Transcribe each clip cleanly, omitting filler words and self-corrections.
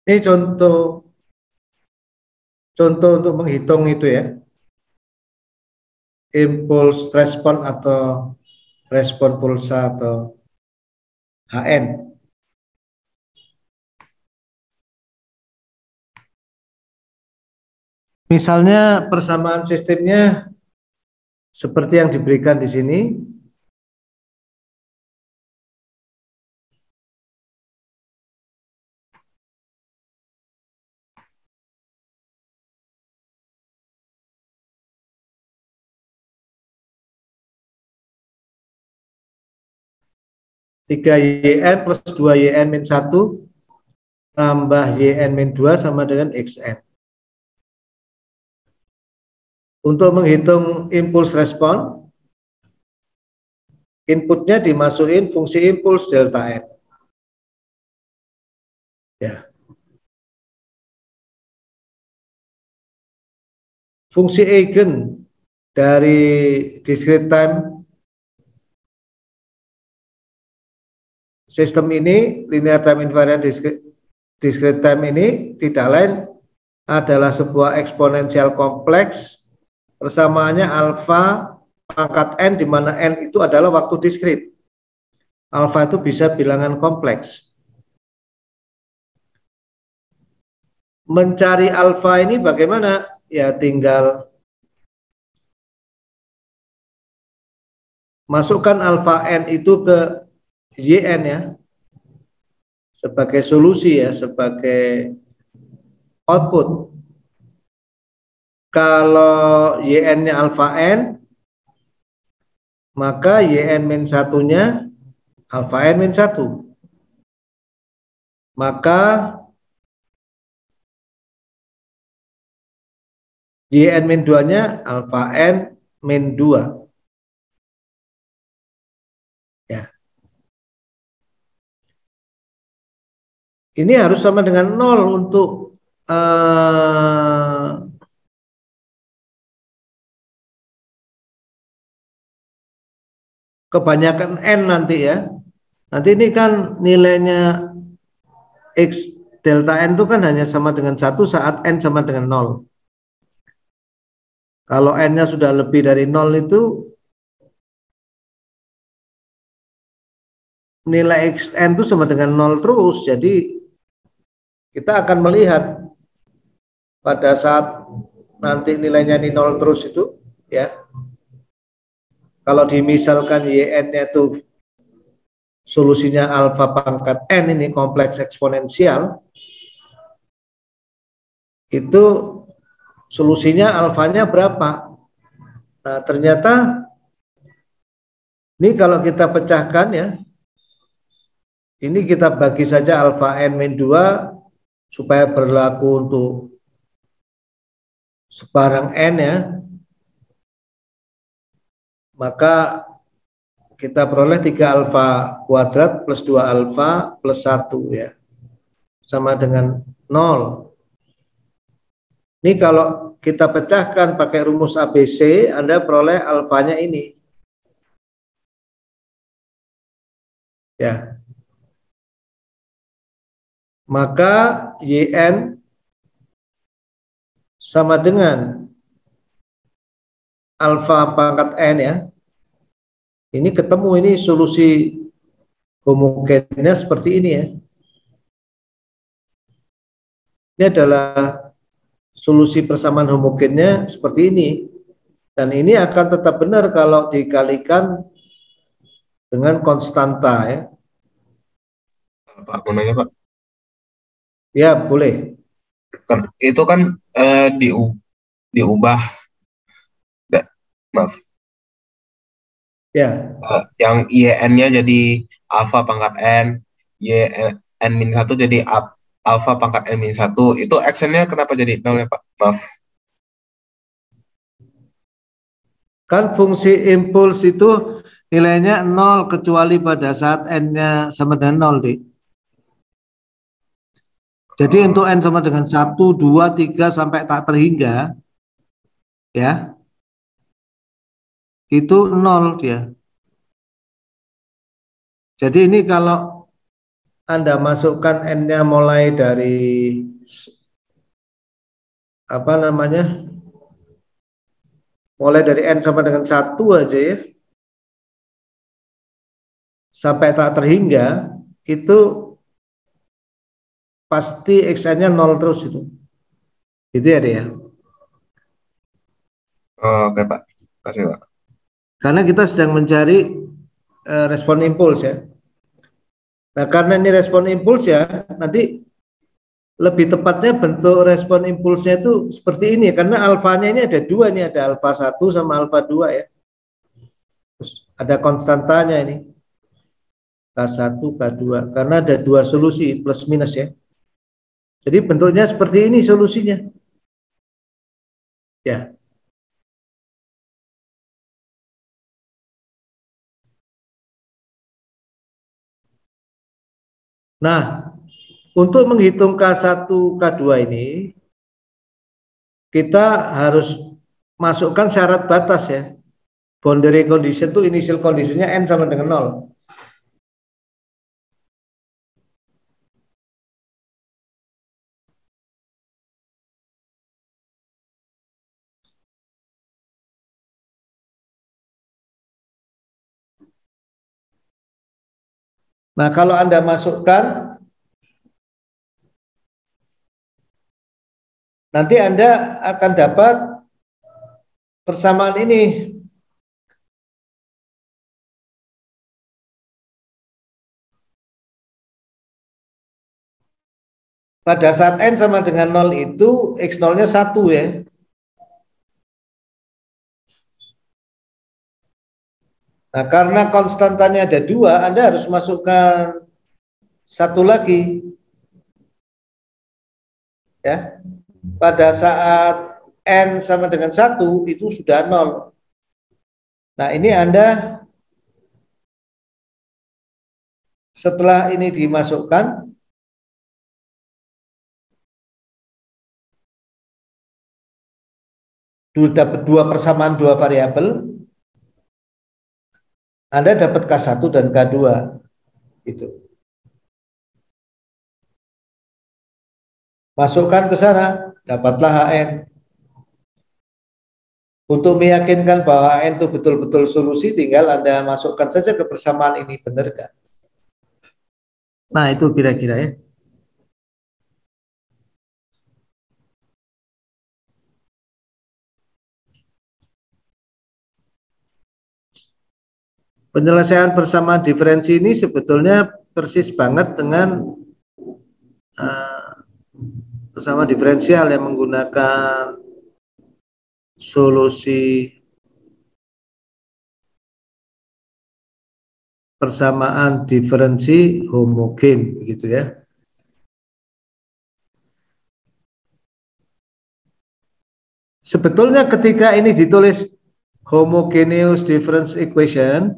Ini contoh untuk menghitung itu ya, impulse respon atau respon pulsa atau HN. Misalnya persamaan sistemnya seperti yang diberikan di sini. Tiga YN plus 2 YN min 1 tambah YN min 2 sama dengan XN. Untuk menghitung impuls respon, inputnya dimasukin fungsi impuls delta N. Ya. Fungsi eigen dari discrete time sistem ini, linear time invariant discrete time ini tidak lain adalah sebuah eksponensial kompleks, persamaannya alfa pangkat n, di mana n itu adalah waktu diskrit. Alfa itu bisa bilangan kompleks. Mencari alfa ini bagaimana? Ya tinggal masukkan alfa n itu ke yn ya, sebagai solusi ya, sebagai output. Kalau yn-nya alfa n, maka yn min satunya alfa n min 1. Maka yn min 2-nya alfa n min 2. Ya. Ini harus sama dengan 0 untuk kebanyakan n nanti ya. Nanti ini kan nilainya x delta n itu kan hanya sama dengan 1 saat n sama dengan 0. Kalau n-nya sudah lebih dari 0 itu nilai xn itu sama dengan 0 terus. Jadi kita akan melihat pada saat nanti nilainya di 0 terus itu ya. Kalau dimisalkan yn-nya itu solusinya alfa pangkat n, ini kompleks eksponensial, itu solusinya alfanya berapa? Nah, ternyata ini kalau kita pecahkan ya, ini kita bagi saja alfa n min 2 supaya berlaku untuk sebarang n ya. Maka kita peroleh 3 alfa kuadrat plus 2 alfa plus 1 ya, sama dengan 0. Ini kalau kita pecahkan pakai rumus ABC, Anda peroleh alfanya ini. Ya. Maka YN sama dengan alfa pangkat n ya. Ini ketemu, ini solusi homogennya seperti ini ya. Ini adalah solusi persamaan homogennya seperti ini. Dan ini akan tetap benar kalau dikalikan dengan konstanta ya. Pak, mau nanya Pak. Ya, boleh. Itu kan diubah. Maaf. Ya. Yang yn-nya jadi alfa pangkat n, yn min 1 jadi alfa pangkat n min 1. Itu xn-nya kenapa jadi 0 ya Pak? Maaf. Kan fungsi impuls itu nilainya 0 kecuali pada saat n-nya sama dengan 0, Dik. Jadi untuk n sama dengan 1, 2, 3 sampai tak terhingga ya, itu 0 dia. Jadi ini kalau Anda masukkan N-nya mulai dari apa namanya? Mulai dari N sama dengan 1 aja ya. Sampai tak terhingga itu pasti X-nya 0 terus itu. Itu ya deh ya. Oh, oke Pak. Kasih Pak. Karena kita sedang mencari respon impuls ya. Nah, karena ini respon impuls ya, nanti lebih tepatnya bentuk respon impulsnya itu seperti ini. Karena alfanya ini ada dua nih, ada alfa 1 sama alfa 2 ya. Terus ada konstantanya ini. K1, K2. Karena ada dua solusi plus minus ya. Jadi bentuknya seperti ini solusinya. Ya. Nah, untuk menghitung K1, K2 ini kita harus masukkan syarat batas ya. Boundary condition itu initial conditionnya N sama dengan 0. Nah, kalau Anda masukkan, nanti Anda akan dapat persamaan ini. Pada saat N sama dengan 0 itu, X0-nya 1 ya. Nah, karena konstantannya ada 2, Anda harus masukkan 1 lagi. Ya. Pada saat N sama dengan 1, itu sudah 0. Nah, ini Anda setelah ini dimasukkan, dapat dua persamaan dua variabel, Anda dapat K1 dan K2 gitu. Masukkan ke sana, dapatlah HN. Untuk meyakinkan bahwa HN itu betul-betul solusi, tinggal Anda masukkan saja ke persamaan ini, benar kan? Nah, itu kira-kira ya. Penyelesaian persamaan diferensi ini sebetulnya persis banget dengan persamaan diferensial yang menggunakan solusi persamaan diferensi homogen, begitu ya. Sebetulnya ketika ini ditulis homogeneous difference equation,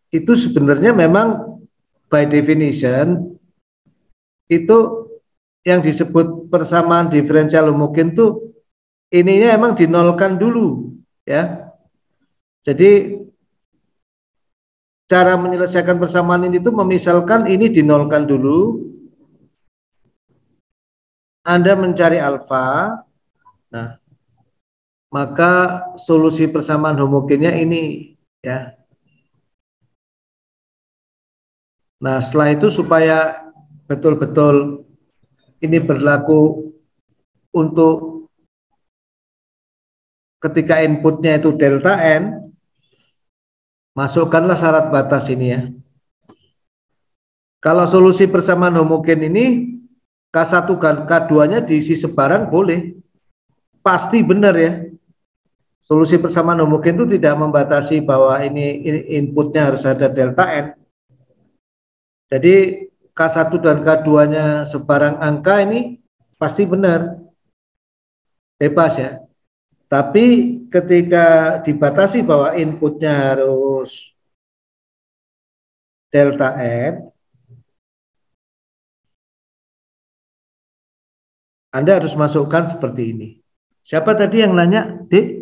itu sebenarnya memang by definition itu yang disebut persamaan diferensial homogen tuh ininya emang dinolkan dulu ya. Jadi cara menyelesaikan persamaan ini tuh memisalkan ini dinolkan dulu, Anda mencari alfa, nah maka solusi persamaan homogennya ini ya. Nah, setelah itu supaya betul-betul ini berlaku untuk ketika inputnya itu delta N, masukkanlah syarat batas ini ya. Kalau solusi persamaan homogen ini K1 dan K2-nya diisi sebarang boleh. Pasti benar ya. Solusi persamaan homogen itu tidak membatasi bahwa ini inputnya harus ada delta N. Jadi K1 dan K2-nya sebarang angka ini pasti benar. Bebas ya. Tapi ketika dibatasi bahwa inputnya harus delta N, Anda harus masukkan seperti ini. Siapa tadi yang nanya, Dik?